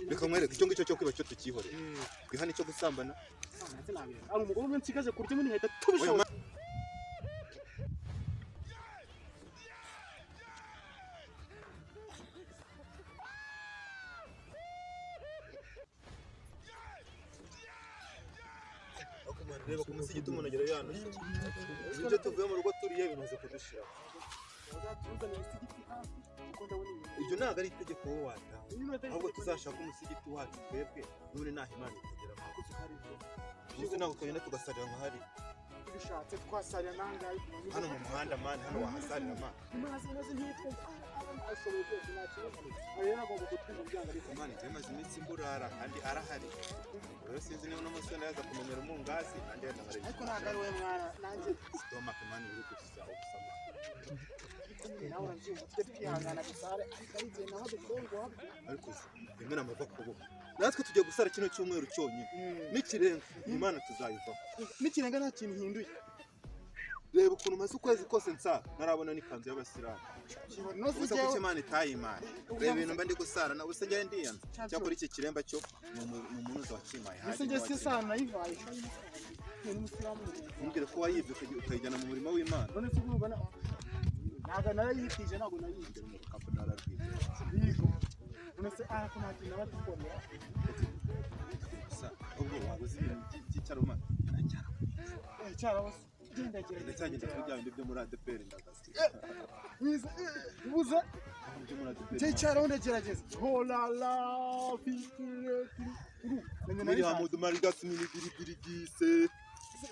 reka mwereke icyo ngicyo cyo kwiba cyo tukihore twihane cyo gusambana ari umugore umwe nsigaje kurya muri heta tubishobora reba ku musigiti umuntu agera yano ibyo tuvuye mu rugo turiye bimaze kudushira ibyo ntabwo ari itegeko wowe wataha ahubwo tuzashaka umusigiti wacu twebwe none naho Imana itugeraho gusa ntabwo twagenda tugasarira nka hari bishatse twasarira nangaye hano mu muhanda mani hano wahasarira mani maze ntitwe ashoboye byose nta kibazo rero agomba gutuma byanga ariko mani byamaze iminsi mburara kandi arahari rero sinzi niba n'umunsi wenda yaza kumenyera umungazi nanjye yenda nkareba ariko ntabwo ari wowe mwana nanjye stomach mani uri gusa ubusama nawe urabyumva tujye twihangana gusare ariko ari igihe naho dukorwa ariko rimwe namava kubuka natwe tugiye gusara kino cyumweru cyonyine n'ikirenga Imana tuzayivaho n'ikirenga nta kintu hinduye reba ukuntu maze ukwezi kose nsara narabona n'ikanzu y'abasilamu ubusa ko Imana itayimana reba ibintu mba ndi gusara na ubusa njye ndiyanze cyakora iki kiremba cyo ni umunuza wakimaye haje njye sisana nayivaye ni umusilamu umbwire ko wayibye ukayijyana mu murimo w'Imana none se urumva ntabwo narayitije ntabwo nayibye mu kapo nararwije yego none se aha ko ntakintu abatukorera gusa ubwo wabuze ibintu by'icyaroma cyarabo ndagenda kujya bindi byo muri ADPR ndagaze buza cyaro ndagerageza holala fikire muri hamudu marigas mini dirigise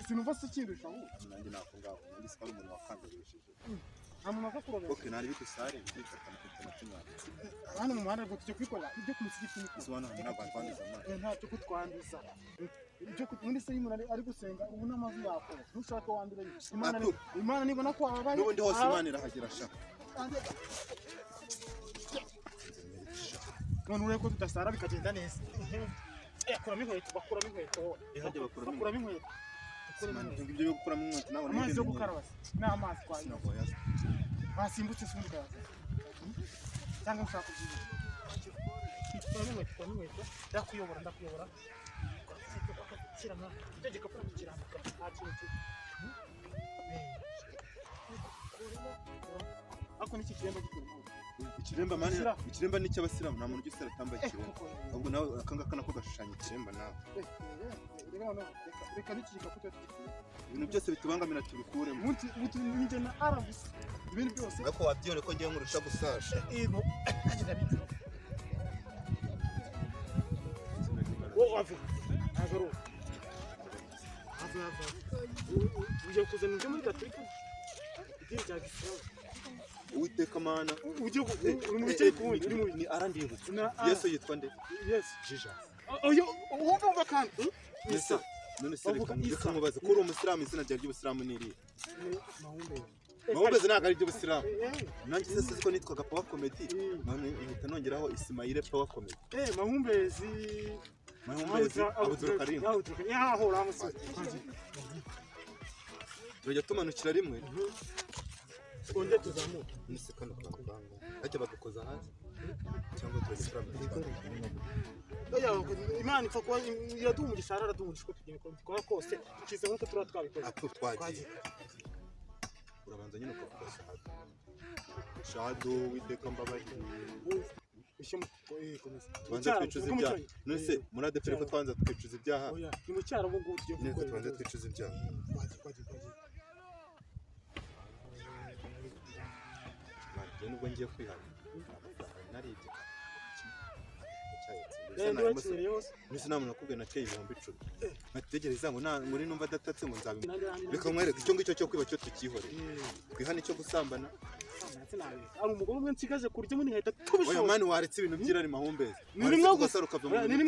sinumva se kindusha aho nanjye nakungaho ndi siparo umuntu wakandarisheje amuna ko kuroga okay nari bitusare bifata na kimwe hano mu muhanda ngo tujye kwikora ibyo kumusigiti isobanura ntabwo twanduza amazi nta cyo kutwanduza ibyo muri se y'umuntu ari gusenga ubu n'amazi yako ntushaka wandure Imana nibona ko abaye n'ubundi hose Imana irahagera sha none ureko ko tudasara bikagenda neza kuramo inkweto bakuramo inkweto ihajye bakuramo inkweto ibyo byo gukuramo inkweto nawe amazi yo gukaraba n'amazi kwayo basimbutse sundi kaza cyangwa ushaka kugira kuramo inkweto ndakuyobora kirama tegeka ko kirambuka ntakintu ako niki kiremba gikuramo ikiremba mani ikiremba ni cy'abasilamu nta muntu ugisara tambaye ikiremba ahubwo nawe akangaka nako gashushanya ikiremba nawe reka nikika kuko ibintu byose bitubangamira tubikuremo muti ninjye na arabus ibintu byose ariko wabyone ko ngiye nkurusha gusasha yego agenda bitse ave agaro uje kuzana ibyo muri Gatolika idini rya Gisilamu Uwiteka Mana uje uri mu cyo kundi uri mu ni arandibutse Yesu yitwa nde Yes Jesus oyo wumva kandi Yesu none se reka mubaze ko uri umusilamu izina rya ry'ubusilamu ni iri Mahumbezi ntabwo ari iby'ubusilamu nanjye se siko nitwaga Power Comedy none ihita nongeraho Ismail Power Comedy Mahumbezi Abdul Karim yaho ramuse tujya tumanukira rimwe twonge tuzamuka nise kano kantu ajya badukoza hanze cyangwa turagikora Imana ipfa kuba iradumugisha aradumusha ko tugiye kubikora kose kize nkuko turatwabikoze twagiye urabanza nyine ukavuga shahadu witeka mbabari tubanze twicuza ibyaha none se muri ADPR ko twanza twicuza ibyaha ni mu cyaro ngo tugiye gukora tubanze twicuza ibyaha Ngiye nubwo ngiye kwihana naribye Nisi namuntu nakubwiye nateye 10,000 nategereza ngo muri numva adatatse ngo nzabimwe reka mwereke icyo ngicyo cyo kwiba cyo tukihore twihane cyo gusambana ari umugore umwe nsigaje kurya muri heta tubishobora oya mani waretse ibintu byirari Mahumbezi ni rimwe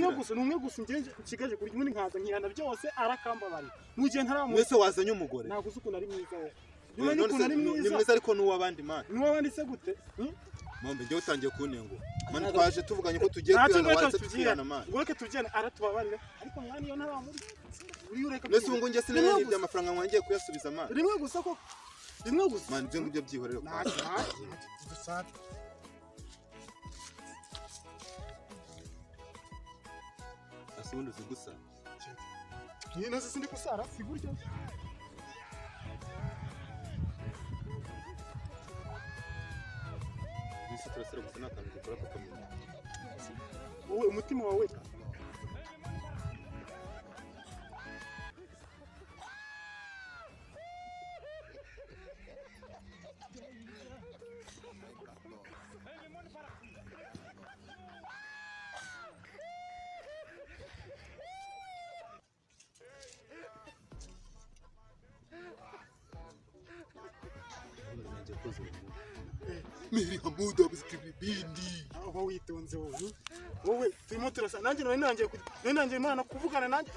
gusa njye nsigaje kurya muri nkaza nkihana byose arakambabari mu gihe ntaramu wese wazanye umugore ntabwo uzi ukuntu ari mwiza wowe ni mwiza ariko n'uwabandi mani n'uwabandi se gute Mombe ngiye utangiye kunengo mani twaje tuvuganye ko tugiye kwihana waretse tukihana mani ngo reke tujyane aratubabarira ariko mwana iyo ntaramuri uri ureka nese ubu ngo ngiye sinene n'ibyo amafaranga mwangiye kuyasubiza mani rimwe gusa ko rimwe gusa mani ibyo ngibyo byihorera se ubundi uzi gusa nyine nzi sindi gusara si gutyo bisi turasira gusa n'akantu dukora kakamenya wowe umutima wawe Meri Hamuda abizikibindi aho witonze wowe turimo turasa nanjye nanjye Imana kuvugana nanjye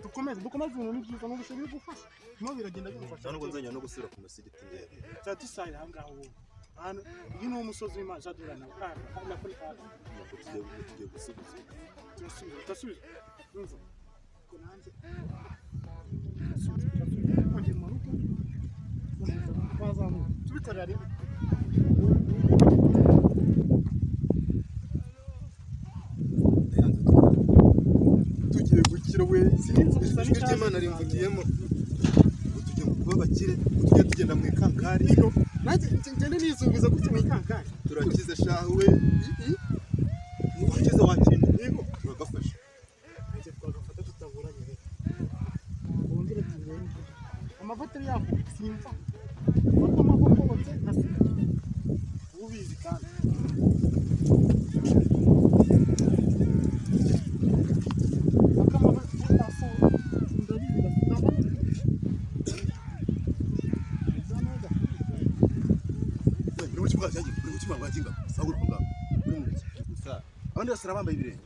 dukomeze ibintu n'ibyiza no gushobora gufasha no biragenda bimufasha nubwo nzanya no gusubira ku musigiti ndebe zadusayira hangaho hano uyu ni umusozi w'Imana zadurana kandi nakuri kandi tugiye gusubiza turasubiza umva ko nanjye tubikorera rimwe tugiye gukira we sinzi ijwi ry'Imana rimvugiyemo tugiye kuba bakire tugiye tugenda mu ikankari nanjye ngende nizunguza gutya mu ikankari turakize shawe ukize wakinde yego turagafasha nanjye twagafata tutaburanye rero wongere tugende amavuta yako simva kuko amaboko bose nasiga ubizi kandi abandi basara bambaye ibirenge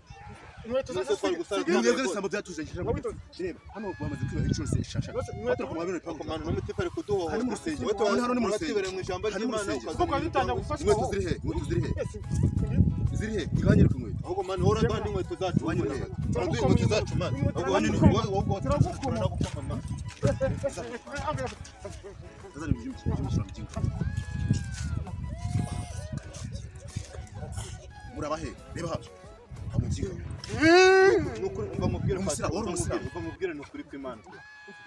inkweto zose twari gusara sigeze sambo byatuzengije reba hano bamaze kwiba inshuro eshashatu batara ku mabino pa komanda n'umuti pare kuduhohotera hari mu rusengero weto hano ni mu rusengero mu ijambo ry'Imana kuko dutanga gufasha inkweto ziri he iganye ku nkweto ahubwo man hora kandi inkweto zacu wanyine turaduye inkweto zacu man ahubwo wanyine wowe turakukoma man azari byinshi murabahe reba haje amugiga nukuri umva mubwire umubwire nukuri kw'Imana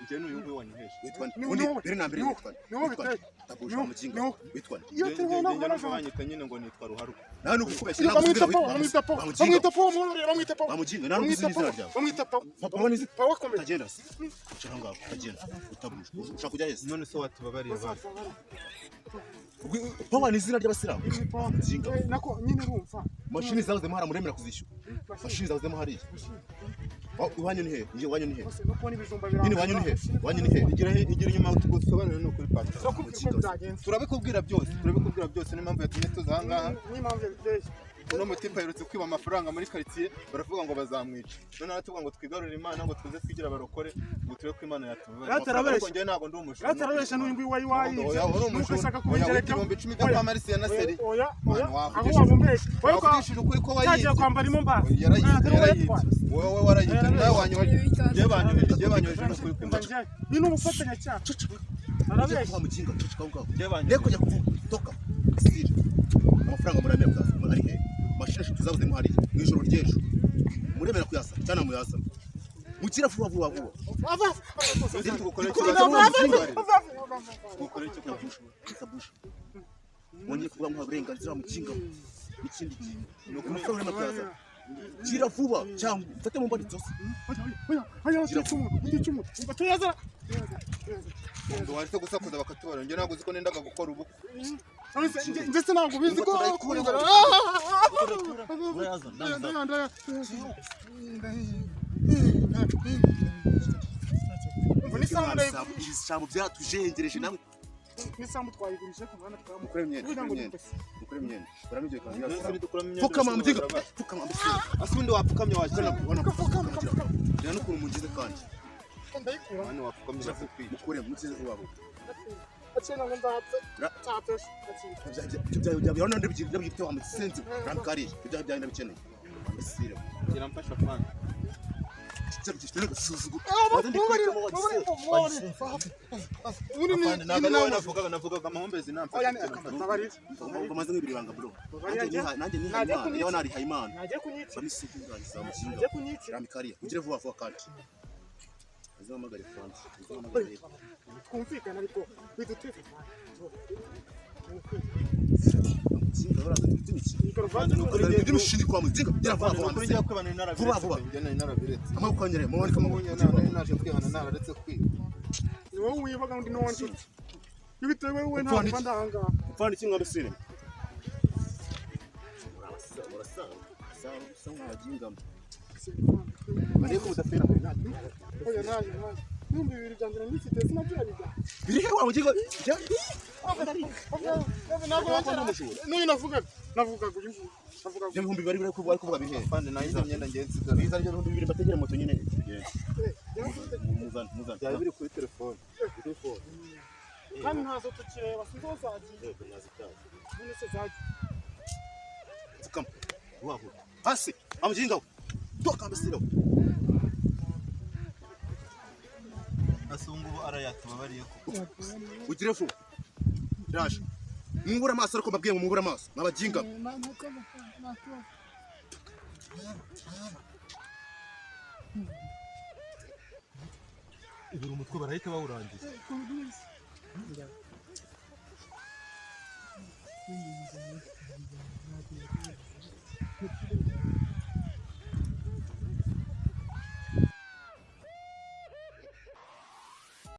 njye n'uyu nguyu wanyoheje witwa undi mbere na mbere witwa tabuje amuginga witwa iyo tubona banyita nyine ngo nitwa ruharuka nawe nukubeshya bamwita po amuginga nawe uzi izina ryawe bamwita po papa wanize pawa komeye tagenda ushaka ngaho tagenda utabuje ushaka kujya hese none se watubabariye bari pawa ni izina ry'abasilamu amuginga nako nyine urumva mashini zawe zemara muremera kuzishyura mashini zawe zemara hariya wanyu ni he nje wanyu ni he nyine wanyu ni he wanyu ni he igira inyuma utugosobanura no kuri pastor turabikubwira byose n'impamvu yatumye tuza hangaha n'impamvu biteye uno mutipa yerutse kwiba amafaranga muri quartier baravuga ngo bazamwica none aratuvuga ngo twigarurire Imana ngo tuze twigira barokore ngo turebe ko Imana yatubara ariko njye ntago ndi umushumba ratarabesha n'uyu wayi ushaka kubigereka 10 bya Marisi ya Naseri oya aho wabumbesha wowe kwishira ukuri ko wayize kwambara imomba yarayize wowe warayize nawe wanyoje banyoje n'ukuri kw'Imana ni n'ubufatanya cyaha arabesha kwa mukinga cicika ngaho ndeko jya kuvuga toka sire amafaranga muramera bwa ari he mashini tuzabuze mu hari mwijoro ry'ejo muremera kuyasa cyane muyasa mukira vuba gukora icyo kabusha wongeye kuvuga ngo uburenganzira mukinga n'ikindi kintu no kumufara na kuyasa kira vuba cyangwa ufate mu mbadi zose ndo warite gusakuza bakatubara njye ntabwo uziko nendaga gukora ubukwe ndetse ntabwo bizi ko ibisambo byatujengereje namwe n'isambu twayigurishe ku mwana twamu mukore imyenda baramije kandi pfukama mudiga pfukama asundi wapfukamye wakana kubona rero n'ukuntu mugize kandi ndayikura hano wapfukamye nakwiye mukore mugize wabo acena ngo ndatse tatesha bya none byite wa musenzi ramkari bya ndabikeneye amasire kiramfasha fana cyari gusuzugura navugaga amahumbezi namfa bamaze nk'ibiri banga bro nanjye nihaye nari hayimana nagiye kunyitsa bamisugura nagiye zamuzinga kunyitsa ramikariya ugire vuba vuba kandi azamagare France twumvikana ariko biduteze zinga baraza ndi mushindi kwa muzinga gira vuba vuba kuri njya kwibana vuba narabiretse amaboko anyere muboneka naje kwibana nararetse kwiba ni wowe wibaga undi n'uwandi bitewe wowe ntabwo mba ndahanga upfana iki ngaro sire urasanga wajingamo ariko udafera muri ntabwo oya naje numva ibiri byanjye ndifite sinabyabiga birihe wa mugingo n'uyu navugaga uyu ibihumbi bari kuvuga bihe fande nayize imyenda ngenzi biza ryo ibihumbi bibiri bategera moto nyine muzana byari biri kuri telefone kandi ntazo tukireba sinzo zagiye none se zagiye tukam waho hasi amugingo toka mbasiro asungu arayatubabariye ko ugire fu iraje mwubura amaso ariko mbabwiye mwubura amaso nabaginga ibura umutwe barahita bawurangiza